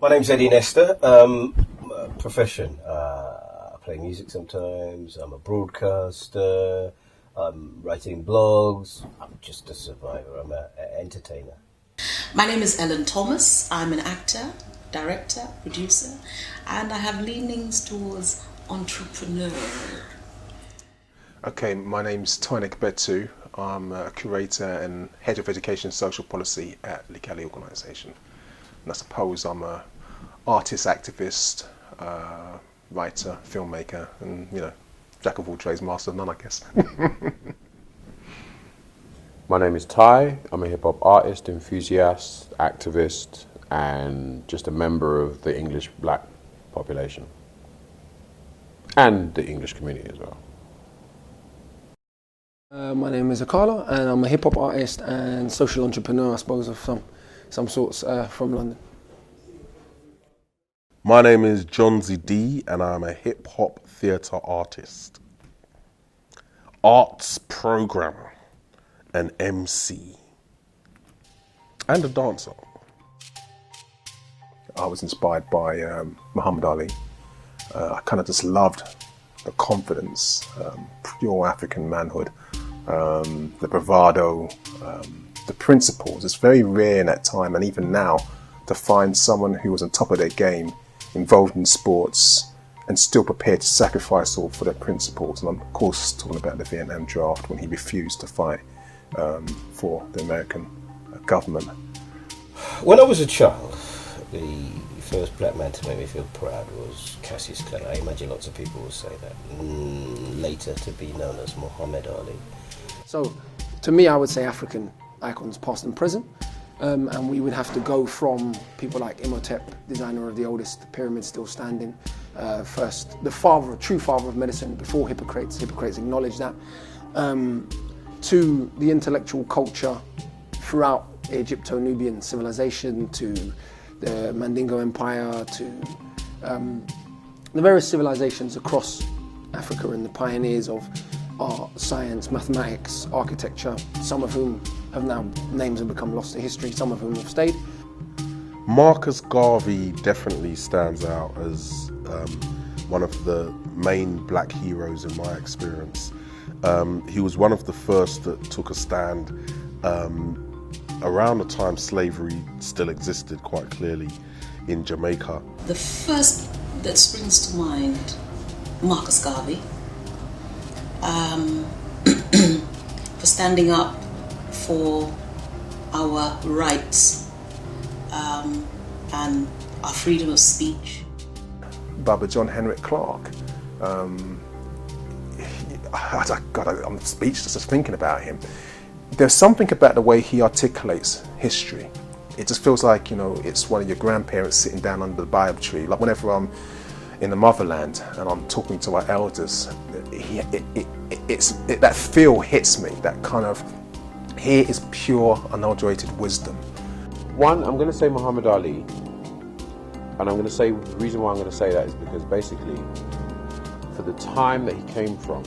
My name's Eddie Nestor. Profession. I play music sometimes. I'm a broadcaster. I'm writing blogs. I'm just a survivor. I'm an entertainer. My name is Ellen Thomas. I'm an actor, director, producer, and I have leanings towards entrepreneur. Okay, my name's Toinek Betu. I'm a curator and head of education and social policy at Likali Organisation. And I suppose I'm a artist, activist, writer, filmmaker, and jack of all trades, master of none, I guess. My name is Ty. I'm a hip hop artist, enthusiast, activist, and just a member of the English black population and the English community as well. My name is Akala, and I'm a hip hop artist and social entrepreneur, I suppose, of some sorts from London. My name is John Z.D. and I'm a hip hop theatre artist, arts programmer, an MC, and a dancer. I was inspired by Muhammad Ali. I kind of just loved the confidence, pure African manhood, the bravado, the principles. It's very rare in that time, and even now, to find someone who was on top of their game, involved in sports, and still prepared to sacrifice all for their principles. And I'm, of course, talking about the Vietnam draft when he refused to fight for the American government. When I was a child, the first black man to make me feel proud was Cassius Clay. I imagine lots of people will say that. Later to be known as Muhammad Ali. So, to me, I would say African icons, past and present. And we would have to go from people like Imhotep, designer of the oldest pyramid still standing, first, the true father of medicine before Hippocrates acknowledged that, to the intellectual culture throughout Egypto-Nubian civilization, to the Mandingo Empire, to the various civilizations across Africa and the pioneers of art, science, mathematics, architecture, some of whom have now names have become lost to history, some of whom have stayed. Marcus Garvey definitely stands out as one of the main black heroes in my experience. He was one of the first that took a stand around the time slavery still existed quite clearly in Jamaica. The first that springs to mind, Marcus Garvey, for standing up for our rights and our freedom of speech. Baba John Henrik Clark. I'm speechless just thinking about him. There's something about the way he articulates history. It just feels like, it's one of your grandparents sitting down under the baobab tree. Like whenever I'm in the motherland and I'm talking to our elders, that feel hits me, that kind of, here is pure, unadulterated wisdom. One, I'm going to say Muhammad Ali, and I'm going to say, the reason why I'm going to say that is because basically, for the time that he came from,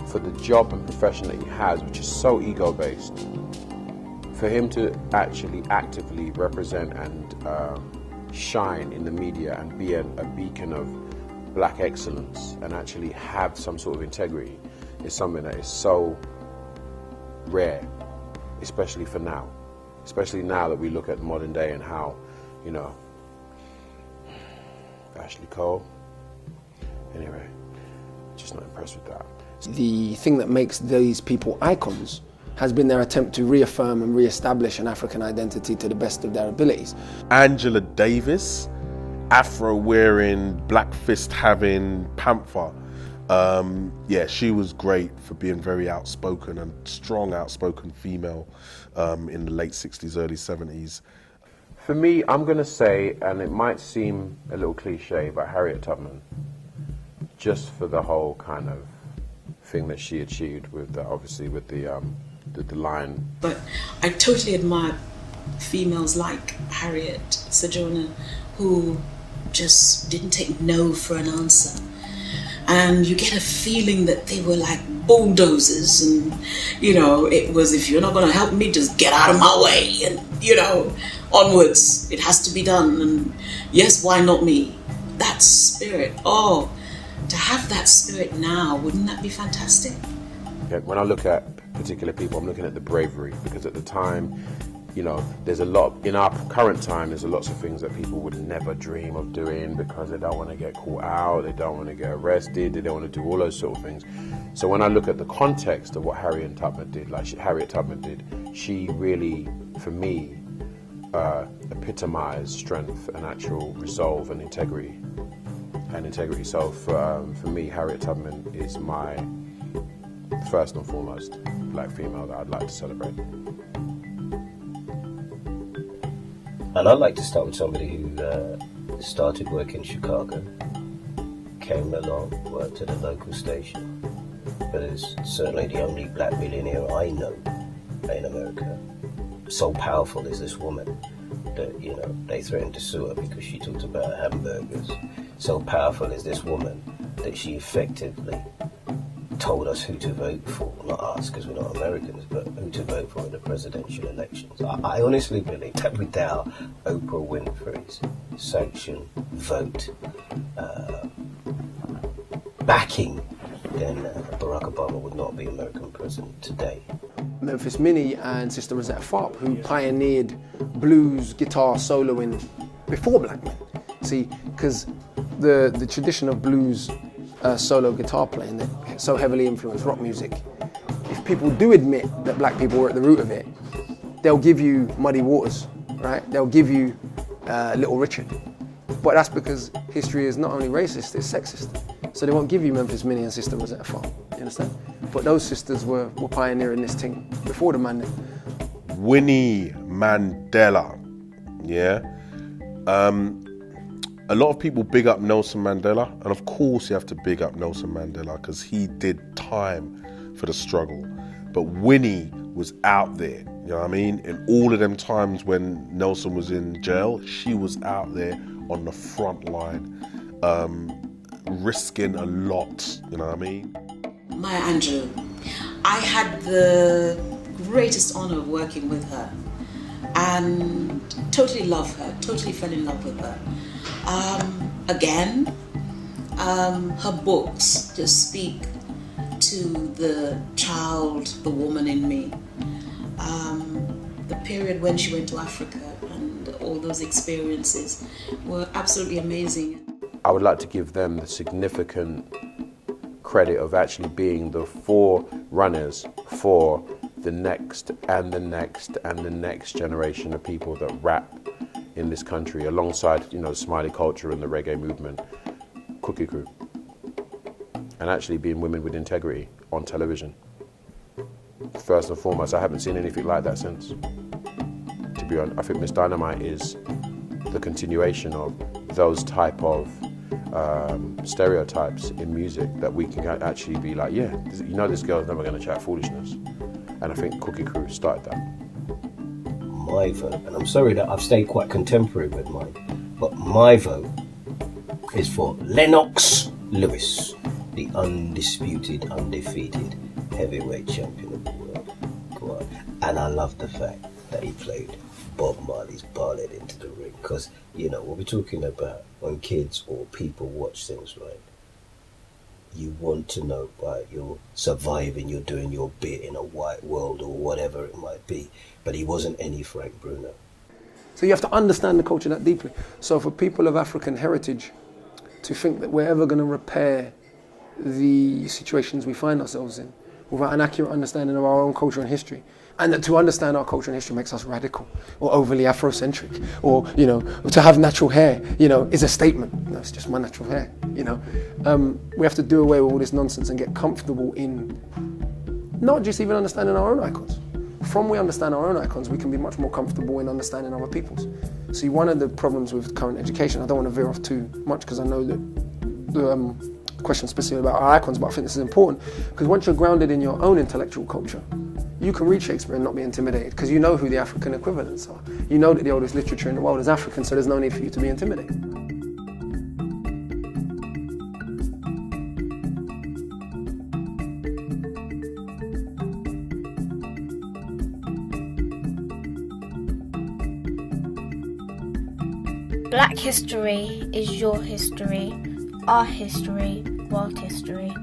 for the job and profession that he has, which is so ego-based, for him to actually actively represent and shine in the media and be a beacon of black excellence and actually have some sort of integrity is something that is so rare, especially for now. Especially now that we look at modern day and how, Ashley Cole. Anyway, just not impressed with that. The thing that makes these people icons has been their attempt to reaffirm and re-establish an African identity to the best of their abilities. Angela Davis, Afro-wearing, black fist-having panther. She was great for being very outspoken and strong outspoken female in the late 60s, early 70s. For me, I'm going to say, and it might seem a little cliche, but Harriet Tubman, just for the whole kind of thing that she achieved with the line. But I totally admire females like Harriet Sojourner, who just didn't take no for an answer. And you get a feeling that they were like bulldozers, and it was, if you're not going to help me, just get out of my way. And onwards. It has to be done. And yes, why not me? That spirit. Oh, to have that spirit now, wouldn't that be fantastic? Okay, when I look at particular people, I'm looking at the bravery, because at the time, you know, there's a lot, in our current time, there's lots of things that people would never dream of doing because they don't want to get caught out, they don't want to get arrested, they don't want to do all those sort of things. So when I look at the context of what Harriet Tubman did, she really, for me, epitomized strength and actual resolve and integrity. So for me, Harriet Tubman is my first and foremost black female that I'd like to celebrate. And I'd like to start with somebody who started work in Chicago, came along, worked at a local station, but is certainly the only black millionaire I know in America. So powerful is this woman that, you know, they threatened to sue her because she talked about hamburgers. So powerful is this woman that she effectively told us who to vote for, not us because we're not Americans, but who to vote for in the presidential elections. I honestly believe that without Oprah Winfrey's sanction, vote, backing, then Barack Obama would not be American president today. Memphis Minnie and Sister Rosetta Tharpe, who pioneered blues guitar soloing before black men. See, because the tradition of blues solo guitar playing that so heavily influenced rock music, if people do admit that black people were at the root of it, they'll give you Muddy Waters, right? They'll give you Little Richard. But that's because history is not only racist, it's sexist. So they won't give you Memphis Minnie and Sister Rosetta Tharpe, you understand? But those sisters were pioneering this thing before the man. Winnie Mandela, yeah. A lot of people big up Nelson Mandela, and of course you have to big up Nelson Mandela because he did time for the struggle. But Winnie was out there, you know what I mean? In all of them times when Nelson was in jail, she was out there on the front line, risking a lot, you know what I mean? Maya Angelou, I had the greatest honor of working with her and totally love her, totally fell in love with her. Her books just speak to the child, the woman in me. The period when she went to Africa and all those experiences were absolutely amazing. I would like to give them the significant credit of actually being the forerunners for the next and the next and the next generation of people that rap in this country, alongside, you know, Smiley culture and the reggae movement, Cookie Crew, and actually being women with integrity on television. First and foremost, I haven't seen anything like that since. To be honest, I think Miss Dynamite is the continuation of those type of stereotypes in music that we can actually be like, yeah, you know, this girl's never going to chat foolishness. And I think Cookie Crew started that. My vote, and I'm sorry that I've stayed quite contemporary with mine, but my vote is for Lennox Lewis, the undisputed, undefeated heavyweight champion of the world. Go on. And I love the fact that he played Bob Marley's Ballad into the ring, because, you know, what we're talking about when kids or people watch things, right? You want to know, right? You're surviving, you're doing your bit in a white world or whatever it might be. But he wasn't any Frank Bruno. So you have to understand the culture that deeply. So for people of African heritage to think that we're ever going to repair the situations we find ourselves in without an accurate understanding of our own culture and history, and that to understand our culture and history makes us radical or overly Afrocentric, or, you know, to have natural hair, you know, is a statement. No, it's just my natural hair, you know. We have to do away with all this nonsense and get comfortable in not just even understanding our own icons. From we understand our own icons, we can be much more comfortable in understanding other people's. See, one of the problems with current education, I don't want to veer off too much because I know that the question specifically about our icons, but I think this is important because once you're grounded in your own intellectual culture, you can read Shakespeare and not be intimidated because you know who the African equivalents are. You know that the oldest literature in the world is African, so there's no need for you to be intimidated. Black history is your history, our history, world history.